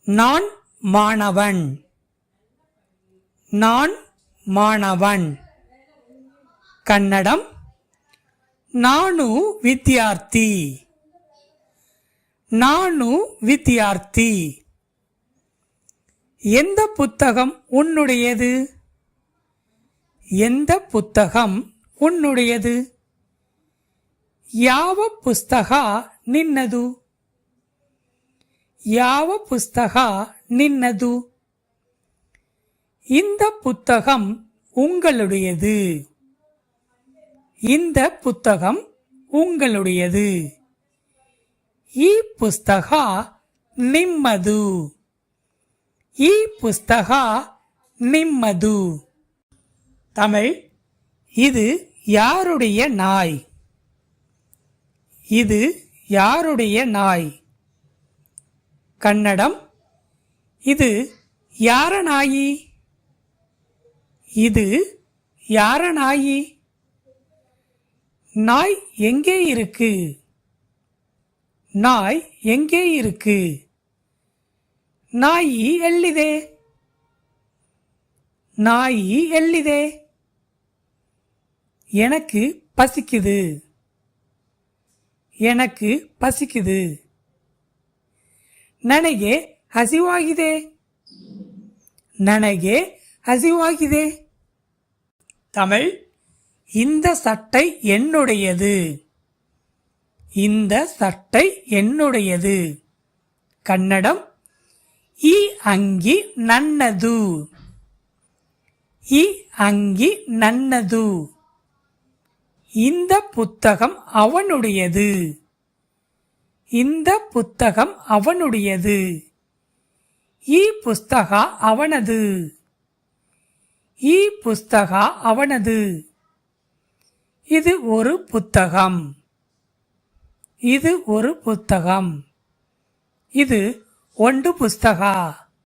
நான் மாணவன். நான் மாணவன். ಕನ್ನಡಂ ನಾನು ವಿದ್ಯಾರ್ಥಿ. ನಾನು ವಿದ್ಯಾರ್ಥಿ. எந்த புத்தகம் உன்னுடையது? எந்த புத்தகம் உன்னுடையது? ಯಾವ ಪುಸ್ತಕ ನಿನ್ನದು? ಯಾವ ಪುಸ್ತಕ ನಿನ್ನದು? இந்த புத்தகம் உங்களுடையது. இந்த புத்தகம் உங்களுடையது. ಈ ಪುಸ್ತಕ ನಿಮ್ಮದು. ಈ ಪುಸ್ತಕ ನಿಮ್ಮದು. தமிழ் இது யாருடைய நாய்? இது யாருடைய நாய்? கன்னடம் இது யார நாயி? இது யார நாயி? நாய் எங்கே இருக்கு? நாய் எங்கே இருக்கு? ನಾಯಿ ಎಲ್ಲಿದೆ? ನಾಯಿ ಎಲ್ಲಿದೆ? எனக்கு பசிக்குது. எனக்கு பசிக்குது. ನನಗೆ ಹಸಿವಾಗಿದೆ. ನನಗೆ ಹಸಿವಾಗಿದೆ. தமிழ் இந்த சட்டை என்னுடையது. இந்த சட்டை என்னுடையது. கன்னடம் ಈ ಅಂಗಿ ನನ್ನದು. ಈ ಅಂಗಿ ನನ್ನದು. இந்த புத்தகம் அவனுடையது. இந்த புத்தகம் அவனுடையது. ಈ ಪುಸ್ತಕ ಅವನದು. ಈ ಪುಸ್ತಕ ಅವನದು. இது ஒரு புத்தகம். இது ஒரு புத்தகம். இது ಒಂದು ಪುಸ್ತಕ.